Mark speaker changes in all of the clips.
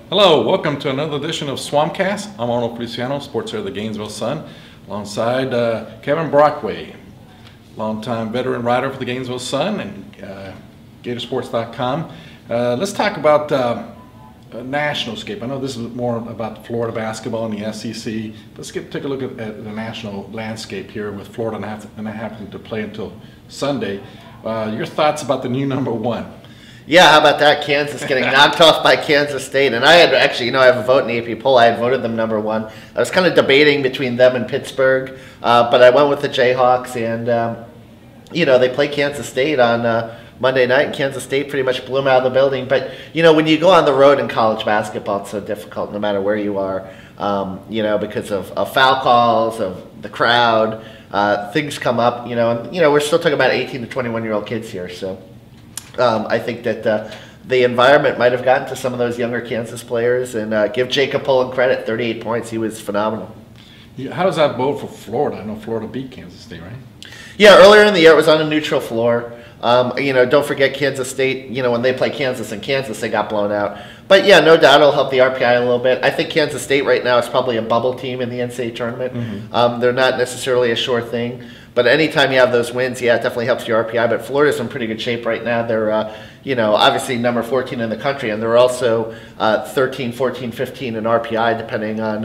Speaker 1: Hello, welcome to another edition of Swampcast. I'm Arnold Feliciano, sports editor of the Gainesville Sun, alongside Kevin Brockway, longtime veteran writer for the Gainesville Sun and Gatorsports.com. Let's talk about national scape. I know this is more about Florida basketball and the SEC. Let's take a look at the national landscape here with Florida not having to play until Sunday. Your thoughts about the new number one?
Speaker 2: Yeah, how about that? Kansas getting knocked off by Kansas State. And I had actually, I have a vote in the AP poll. I had voted them number one. I was kind of debating between them and Pittsburgh, but I went with the Jayhawks. And, they play Kansas State on Monday night, and Kansas State pretty much blew them out of the building. But, when you go on the road in college basketball, it's so difficult no matter where you are, because of foul calls, of the crowd. Things come up, and, we're still talking about 18 to 21-year-old kids here, so. I think that the environment might have gotten to some of those younger Kansas players, and give Jacob Pullen credit, 38 points. He was phenomenal.
Speaker 1: Yeah, how does that bode for Florida? I know Florida beat Kansas State, right?
Speaker 2: Yeah, earlier in the year it was on a neutral floor. Don't forget Kansas State, when they play Kansas in Kansas, they got blown out. But yeah, no doubt it'll help the RPI a little bit. I think Kansas State right now is probably a bubble team in the NCAA tournament. Mm-hmm. They're not necessarily a sure thing. But anytime you have those wins, yeah, it definitely helps your RPI. But Florida's in pretty good shape right now. They're, obviously number 14 in the country, and they're also 13, 14, 15 in RPI, depending on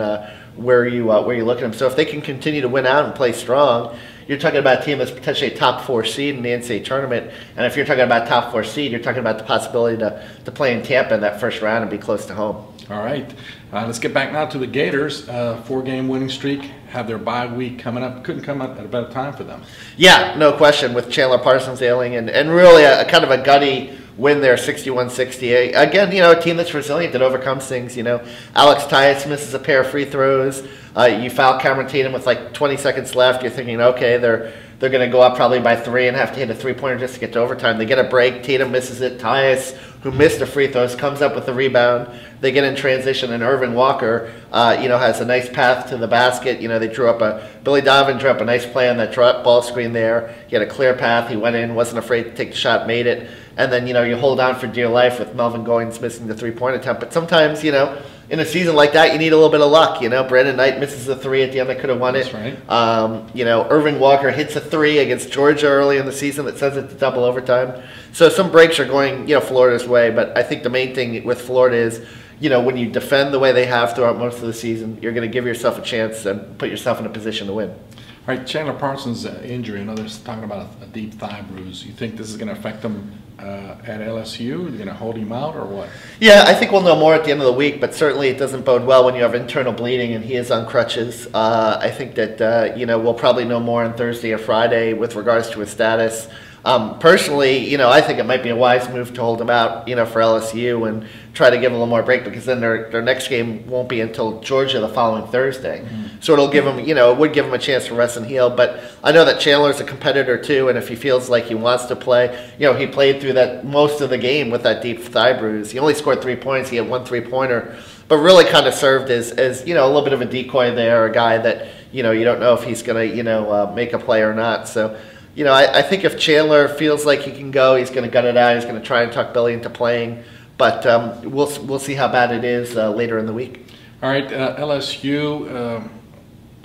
Speaker 2: where you look at them. So if they can continue to win out and play strong, you're talking about a team that's potentially a top 4 seed in the NCAA tournament. And if you're talking about top 4 seed, you're talking about the possibility to play in Tampa in that first round and be close to home.
Speaker 1: All right. Let's get back now to the Gators. 4-game winning streak. Have their bye week coming up. Couldn't come up at a better time for them. Yeah,
Speaker 2: no question, with Chandler Parsons ailing and really a kind of a gutty win there, 61-68. Again, a team that's resilient, that overcomes things. Alex Tyus misses a pair of free throws. You foul Cameron Tatum with like 20 seconds left. You're thinking, okay, they're going to go up probably by 3 and have to hit a three-pointer just to get to overtime. They get a break. Tatum misses it. Tyus, who missed the free throws, comes up with the rebound. They get in transition, and Irvin Walker, has a nice path to the basket. They drew up Billy Donovan drew up a nice play on that ball screen there. He had a clear path. He went in, wasn't afraid to take the shot, made it. And then, you hold on for dear life with Melvin Goins missing the three-point attempt. But sometimes, in a season like that, you need a little bit of luck. Brandon Knight misses a 3 at the end that could have won it.
Speaker 1: That's right.
Speaker 2: Irvin Walker hits a 3 against Georgia early in the season that sends it to double overtime. So some breaks are going, Florida's way. But I think the main thing with Florida is, when you defend the way they have throughout most of the season, you're going to give yourself a chance and put yourself in a position to win.
Speaker 1: All right, Chandler Parsons' injury. I know they're talking about a deep thigh bruise. You think this is going to affect him at LSU? You're going to hold him out or what?
Speaker 2: Yeah, I think we'll know more at the end of the week, but certainly it doesn't bode well when you have internal bleeding and he is on crutches. I think that, we'll probably know more on Thursday or Friday with regards to his status. Personally, I think it might be a wise move to hold him out, for LSU and try to give him a little more break, because then their next game won't be until Georgia the following Thursday. Mm-hmm. So it'll give him, it would give him a chance to rest and heal. But I know that Chandler's a competitor too, and if he feels like he wants to play, he played through that most of the game with that deep thigh bruise. He only scored 3 points. He had 1 3-pointer, but really kind of served as a little bit of a decoy there, a guy that you don't know if he's going to make a play or not. So. I think if Chandler feels like he can go, he's going to gut it out. He's going to try and talk Billy into playing. But we'll see how bad it is later in the week.
Speaker 1: All right, LSU,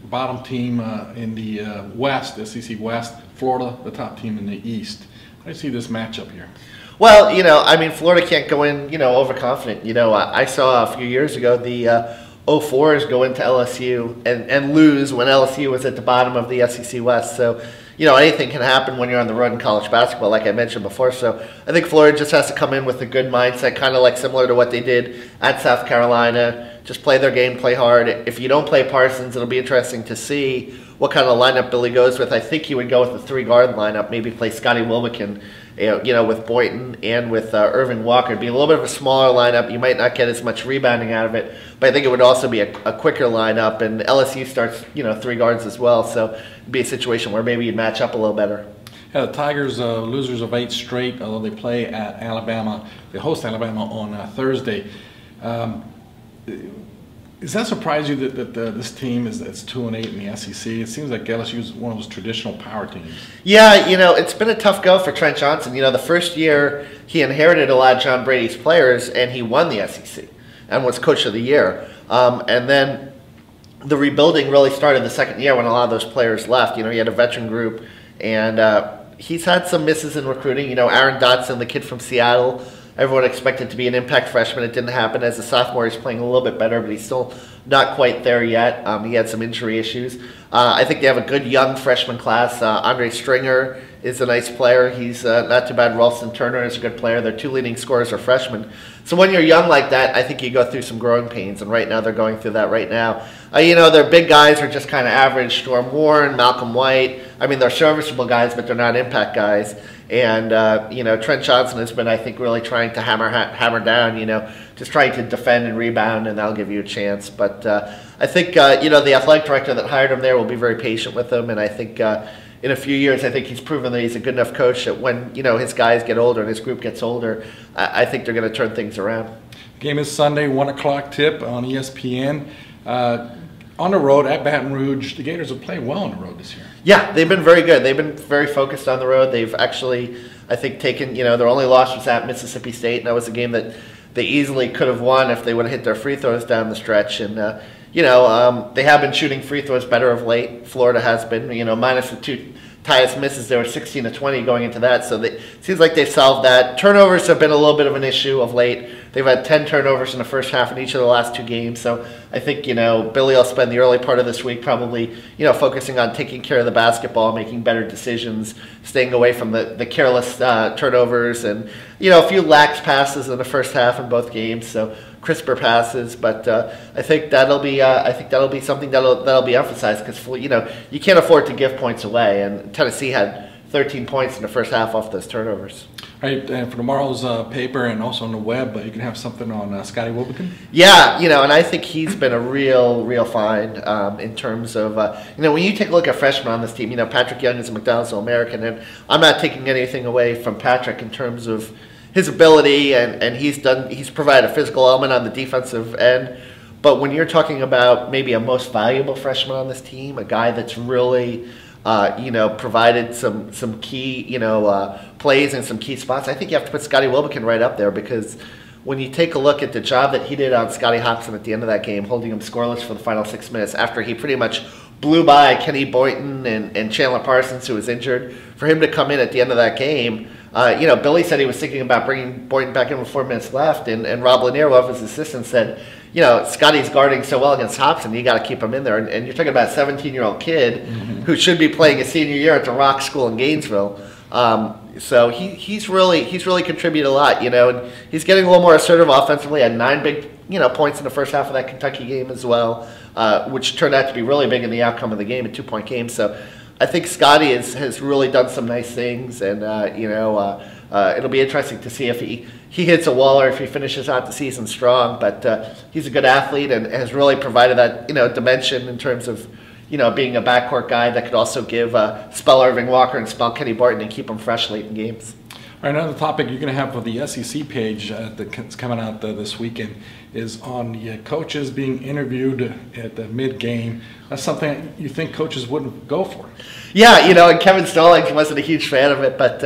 Speaker 1: bottom team in the West, SEC West. Florida, the top team in the East. How do you see this matchup here?
Speaker 2: Well, Florida can't go in, overconfident. I saw a few years ago the 04s go into LSU and lose when LSU was at the bottom of the SEC West. So, anything can happen when you're on the road in college basketball, like I mentioned before. So I think Florida just has to come in with a good mindset, kind of like similar to what they did at South Carolina. Just play their game, play hard. If you don't play Parsons, it'll be interesting to see what kind of lineup Billy goes with. I think he would go with the 3-guard lineup, maybe play Scotty Wilbekin, with Boynton and with Irvin Walker. It'd be a little bit of a smaller lineup. You might not get as much rebounding out of it, but I think it would also be a quicker lineup. And LSU starts, 3 guards as well, so it'd be a situation where maybe you'd match up a little better.
Speaker 1: Yeah, the Tigers, losers of 8 straight, although they play at Alabama. They host Alabama on Thursday. Does that surprise you that this team is 2-8 in the SEC? It seems like LSU is one of those traditional power teams.
Speaker 2: Yeah, it's been a tough go for Trent Johnson. The first year he inherited a lot of John Brady's players and he won the SEC. and was Coach of the Year. And then the rebuilding really started the second year when a lot of those players left. He had a veteran group, and he's had some misses in recruiting. Aaron Dotson, the kid from Seattle, everyone expected to be an impact freshman. It didn't happen. As a sophomore, he's playing a little bit better, but he's still not quite there yet. He had some injury issues. I think they have a good young freshman class. Andre Stringer is a nice player. He's not too bad. Ralston Turner is a good player. Their two leading scorers are freshmen. So when you're young like that, I think you go through some growing pains, and right now they're going through that right now. Their big guys are just kind of average. Storm Warren, Malcolm White. They're serviceable guys, but they're not impact guys. And, Trent Johnson has been, I think, really trying to hammer down, just trying to defend and rebound, and that'll give you a chance. But I think, the athletic director that hired him there will be very patient with him. And I think in a few years, I think he's proven that he's a good enough coach that when, his guys get older and his group gets older, I think they're going to turn things around.
Speaker 1: Game is Sunday, 1 o'clock tip on ESPN. On the road at Baton Rouge, the Gators have played well on the road this year.
Speaker 2: Yeah, they've been very good. They've been very focused on the road. They've actually, I think, taken, their only loss was at Mississippi State, and that was a game that they easily could have won if they would have hit their free throws down the stretch. And, they have been shooting free throws better of late. Florida has been, minus the two Tyus misses. They were 16 to 20 going into that, so it seems like they've solved that. Turnovers have been a little bit of an issue of late. They've had 10 turnovers in the first half in each of the last two games, so I think, Billy will spend the early part of this week probably, focusing on taking care of the basketball, making better decisions, staying away from the careless turnovers, and, a few lax passes in the first half in both games, so crisper passes, but I think that'll be something that'll be emphasized, because you can't afford to give points away, and Tennessee had 13 points in the first half off those turnovers.
Speaker 1: All right, and for tomorrow's paper and also on the web, you can have something on Scotty Wilbekin.
Speaker 2: Yeah, and I think he's been a real find in terms of, when you take a look at freshmen on this team, Patrick Young is a McDonald's All-American, and I'm not taking anything away from Patrick in terms of his ability, and he's provided a physical element on the defensive end. But when you're talking about maybe a most valuable freshman on this team, a guy that's really provided some key, plays in some key spots, I think you have to put Scotty Wilbekin right up there, because when you take a look at the job that he did on Scotty Hopson at the end of that game, holding him scoreless for the final 6 minutes after he pretty much blew by Kenny Boynton and Chandler Parsons, who was injured, for him to come in at the end of that game. Billy said he was thinking about bringing Boynton back in with 4 minutes left, and Rob Lanier, one of his assistants, said, Scotty's guarding so well against Hopson, you got to keep him in there. And you're talking about a 17-year-old kid who should be playing his senior year at the Rock School in Gainesville. So he's really contributed a lot, and he's getting a little more assertive offensively. Had 9 big points in the first half of that Kentucky game as well, which turned out to be really big in the outcome of the game, a 2-point game. So I think Scotty has really done some nice things, and it'll be interesting to see if he hits a wall or if he finishes out the season strong. But he's a good athlete and has really provided that dimension in terms of being a backcourt guy that could also give spell Irving Walker and spell Kenny Barton and keep them fresh late in games.
Speaker 1: All right, another topic you're going to have for the SEC page that's coming out this weekend is on the coaches being interviewed at the mid-game. That's something you think coaches wouldn't go for.
Speaker 2: Yeah, and Kevin Stallings wasn't a huge fan of it, but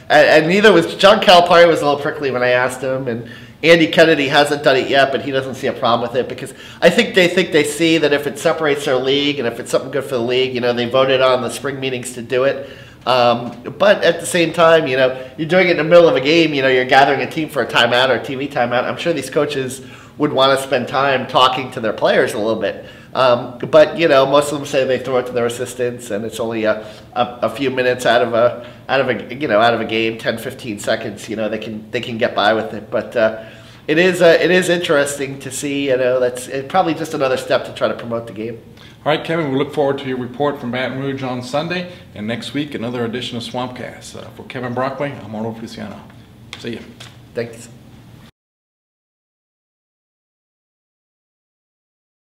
Speaker 2: and neither was John Calipari. Was a little prickly when I asked him, and Andy Kennedy hasn't done it yet, but he doesn't see a problem with it, because I think they see that if it separates their league and if it's something good for the league, they voted on the spring meetings to do it. But at the same time, you're doing it in the middle of a game, you're gathering a team for a timeout or a TV timeout. I'm sure these coaches would want to spend time talking to their players a little bit. But most of them say they throw it to their assistants, and it's only a few minutes out of a game, 10, 15 seconds. They can get by with it. But it is interesting to see. That's probably just another step to try to promote the game.
Speaker 1: All right, Kevin, we look forward to your report from Baton Rouge on Sunday, and next week another edition of Swampcast. For Kevin Brockway, I'm Arnold Feliciano. See you.
Speaker 2: Thanks.